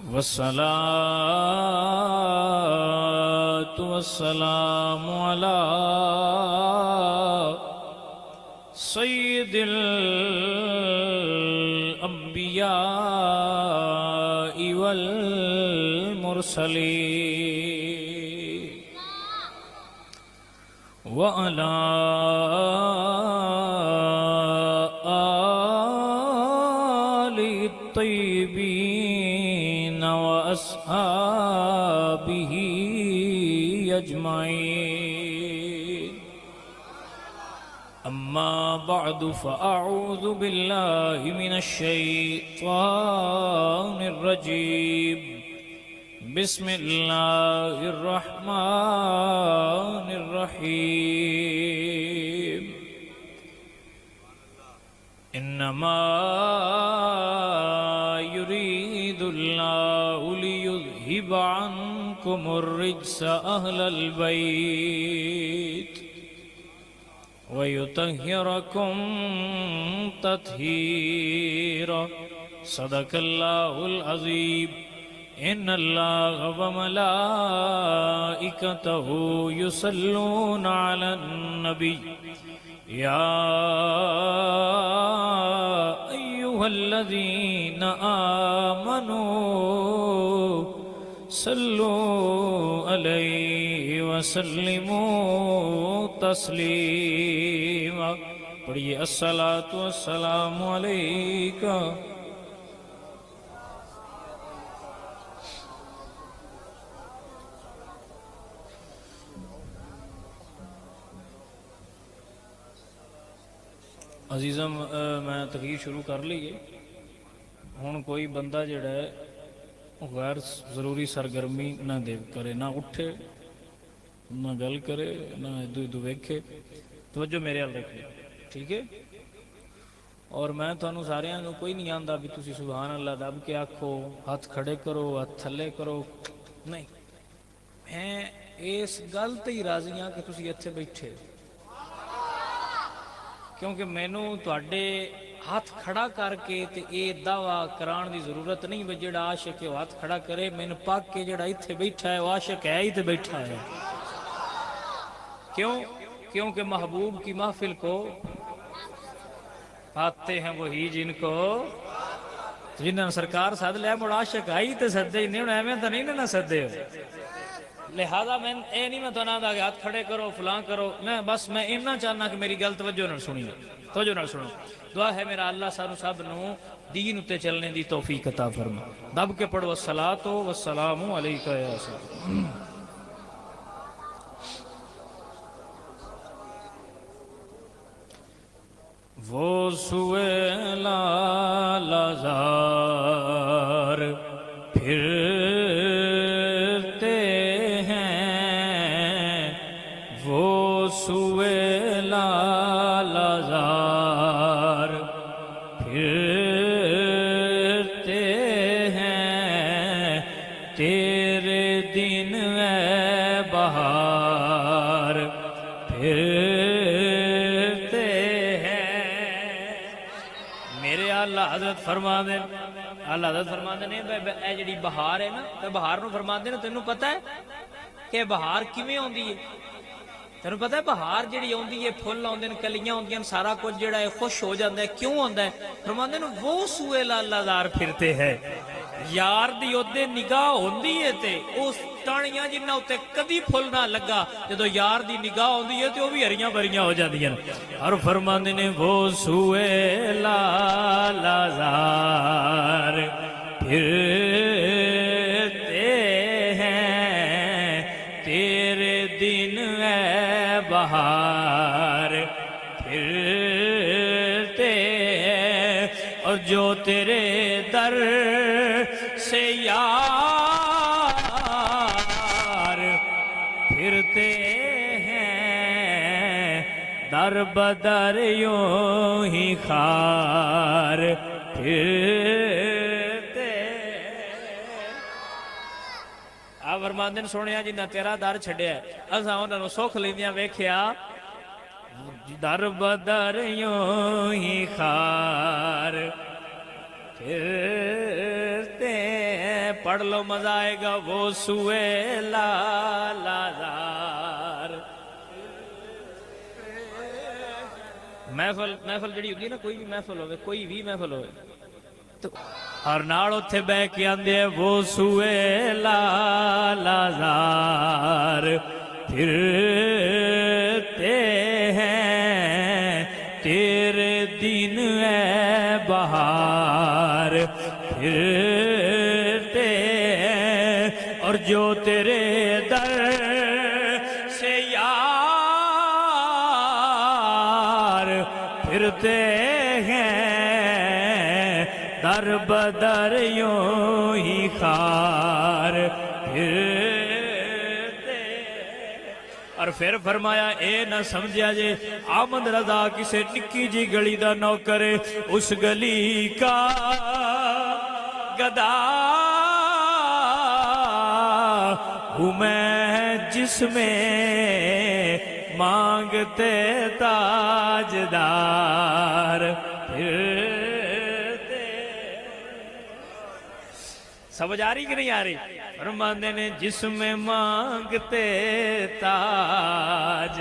والصلاة والسلام على سيد الأنبياء والمرسلين وعلى آل الطيبين وأصحابه أجمعين. أما بعد فأعوذ بالله من الشيطان الرجيم. بسم الله الرحمن الرحيم. إنما يريد الله ليذهب عنكم الرجس أهل البيت ويطهركم تطهيرا. صدق الله العظيم. إن الله وملائكته يصلون على النبي يا أيها الذين آمنوا صلوا عليه وسلموا تسليما. پڑھیے الصلاۃ والسلام علیک. عزیزم میں تقریر شروع کر لیے. ہوں کوئی بندہ جڑا ہے غیر ضروری سرگرمی نہ دے کرے، نہ اٹھے نہ گل کرے نہ ادو ادو ویکھے. توجہ میرے حال رکھے، ٹھیک ہے؟ اور میں تھانوں سارے کوئی نہیں آندا بھی تسی سبحان اللہ دب کے آکھو، ہاتھ کھڑے کرو، ہاتھ تھلے کرو، نہیں. میں اس گل تے ہی راضی ہاں کہ تسی اتھے بیٹھے، کیونکہ مینوں تواڈے ہاتھ کھڑا کر کے تے اے دعویٰ کران دی ضرورت نہیں بھی جڑا عاشق ہے وہ ہاتھ کھڑا کرے. مینوں پاک کے جڑا ایتھے بیٹھا ہے وہ عاشق ہے ہی تے بیٹھا ہے. کیوں؟ کیونکہ محبوب کی محفل کو پاتے ہیں وہی جن کو جنہاں سرکار سد لیا. مڑ عاشق آئی تے سدے نہیں، ہوں ایویں تو نہیں نہ سدے. لہذا میں اے نہیں میں تنہا دا کہ ہاتھ کھڑے کرو فلاں کرو. میں بس میں اینا چاہنا کہ میری گل توجہ نہ سنی، توجہ نہ سنو. دعا ہے میرا اللہ سانو سب نو دین اتے چلنے دی توفیق عطا فرما. دب کے پڑھو الصلاۃ والسلام علیک یا سیدی. وہ سوئے لالازار پھرتے ہیں، وہ سوئے لالازار پھرتے ہیں، تیرے دن اے بہار پھرتے ہیں. میرے اللہ حضرت فرما دیں، اللہ حضرت فرما دیں اے جڑی بہار ہے نا، بہار نو فرما دیں تینوں پتہ ہے کہ بہار کیویں ہوندی ہے؟ تینوں پتہ ہے بہار جڑی ہوندی ہے، پھل ہوندے ہیں، کلیاں ہوندیاں، سارا کچھ جڑا ہے خوش ہو جاتا ہے. کیوں ہوندا ہے؟ فرماندے نے وہ سوئے لالازار پھرتے ہیں. یار دی اودے نگاہ ہوندی ہے تے اس ٹانیاں جنہاں اتے کدی پھل نہ لگا، جدو یار دی نگاہ ہوندی ہے تے وہ بھی ہریاں بھریاں ہو جاندیاں. اور فرماندے نے وہ سوئے لالازار پھرتے ہیں، تیرے دن اے بہار پھرتے ہیں. اور جو تیرے در سے یار پھرتے ہیں، در بدر یوں ہی خار پھرتے. آپ فرماندے نے سونیا جنہ تیرا در چھڑیا ہے، اساں انہاں نوں سکھ لیندیاں ویکھیا، در بدر یوں ہی خار پھرتے ہیں. پڑھ لو مزہ آئے گا وہ سوئے لالازار محفل جڑی ہوتی ہے نا کوئی بھی محفل ہوئے تو اور نال اتھے بہ کے آندے وہ سوئے لالازار پھرتے ہیں تیرے دن اے بہار پھرتے ہیں اور جو تیرے در سے یار پھرتے ہیں در بدر یوں ہی خار پھرتے اور پھر فرمایا اے نہ سمجھا جے آمد رضا کسے نکی جی گلی دا نوکر اس گلی کا گدا ہوں میں جس میں مانگتے تاجدار پھرتے سمجھ آ رہی کہ نہیں آ رہی فرماندے نے جس میں مانگتے تاج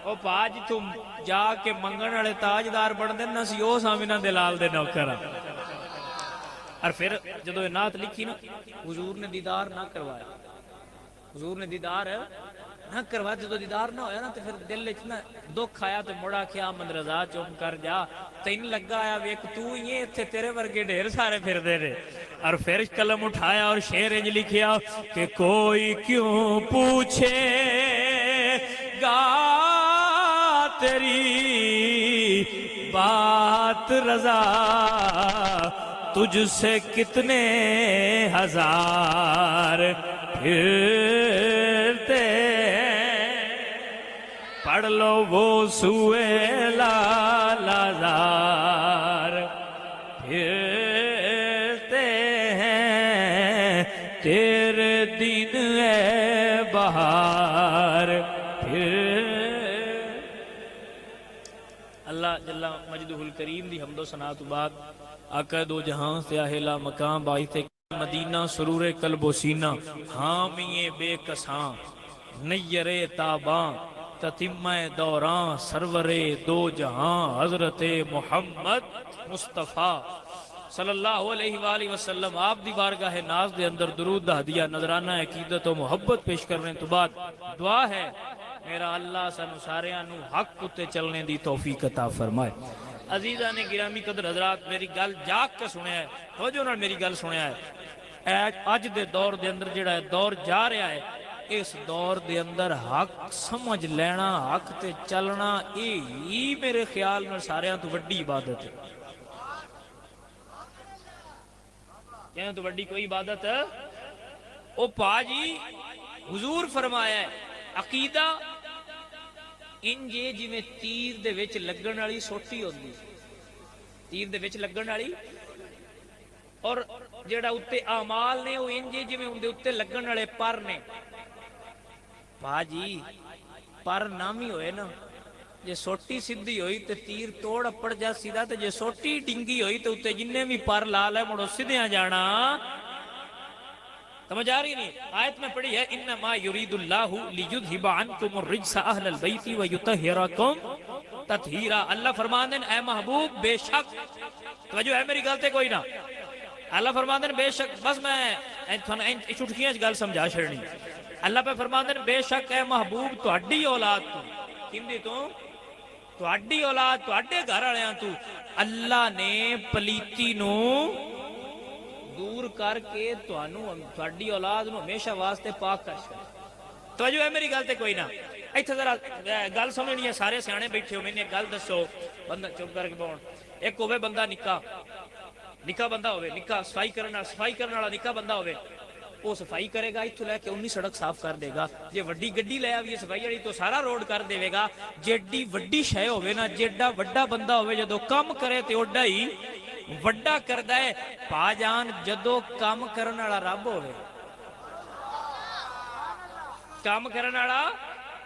او پاج تم جا کے منگن والے تاجدار بن دے نہ سی او سامنا دلال دے نوکر اور پھر جدو یہ نعت لکھی نا حضور نے دیدار نہ کروایا حضور نے دیدار نہ کروایا جدو دیدار نہ ہویا نا تو پھر دل اتنا دکھ آیا تو مڑا کیا آمد رضا چوم کر جا تین لگا آیا ویک تو یہ تھے تیرے ورگے ڈھیر سارے پھر دے رہے اور پھر قلم اٹھایا اور شعر انج لکھیا کہ کوئی کیوں پوچھے گا تیری بات رضا تجھ سے کتنے ہزار پھرتے پڑھ لو وہ سوئے لالازار پھرتے ہیں تیرے دن اے بہار اللہ جل مجدہ الکریم دی حمد و ثنا تو بعد آقا دو جہاں سے اہلا مقام باعث مدینہ سرور قلب و سینہ حامی بے کساں نیر تاباں تتمہ دوراں سرور دو جہاں حضرت محمد مصطفیٰ صلی اللہ علیہ وآلہ وسلم آپ دی بارگاہ ناز دے اندر درود دا ہدیہ نظرانہ عقیدت و محبت پیش کرنے تو بعد دعا ہے میرا اللہ سانو ساریانو حق کتے چلنے دی توفیق عطا فرمائے عزیزہ نے گرامی قدر حضرات میری گل جاگ کے سنیا ہے توجہ نال میری گل سنیا ہے اج دے دور دے اندر جڑا ہے دور جا رہا ہے اس دور دے اندر حق سمجھ لینا حق تے چلنا ہی میرے خیال میں ساریاں تو وڈی عبادت ہے کہنا تو وڈی کوئی عبادت ہے او پاجی حضور فرمایا ہے عقیدہ انجے جی میں تیر دے وچ لگن والی سوٹی ہوندی تیر دے وچ لگن والی اور جڑا اُتے اعمال نے وہ انجے جی میں اندے اُتے لگن والے پر نے باجی پر نامی ہوئے نا جے سوٹی سدھی ہوئی تے تیر توڑ اپڑ جا سیدھا تے جے سوٹی ڈنگی ہوئی تے اُتے جننے بھی پر لال ہے مڑو سدھیاں جانا سمجھ آ رہی نہیں آیت میں پڑھی ہے انما یرید اللہ لیذھب عنکم الرجس اہل البیت ویطہرکم تطہیرا اللہ فرماندے اے محبوب بے شک توجہ ہے میری غلطی کوئی نہ اللہ فرماندے بے شک بس میں چٹکیاں گل سمجھا چھڑنی اللہ پہ فرماندے بے شک اے محبوب تہاڈی اولاد تو کیندی تو تہاڈی اولاد تہاڈے گھر والیاں تو اللہ نے پلیتی نو دور کر کے تہاڈی اولاد نو ہمیشہ واسطے پاک کر چھڑیا توجہ ہے میری گل تے کوئی نہ ایتھے ذرا گل سمجھنی ہے سارے سیانے بیٹھے ہو میں نے گل دسو بندہ چپ کر کے بون ایک ہوے بندہ نکا بندہ ہوے نکا صفائی کرنے والا نکا بندہ ہوے وہ صفائی کرے گا ایتھوں لے کے 19 سڑک صاف کر دے گا جے وڈی گڈی لے آوی صفائی والی تو سارا روڈ کر دے گا جیڈی وڈی شے ہوے نا جیڈا وڈا بندہ ہوے جدوں کم کرے تے اوڈا ہی وڈا کردا ہے پا جان جدوں کم کرن والا رب ہوے کم کرن والا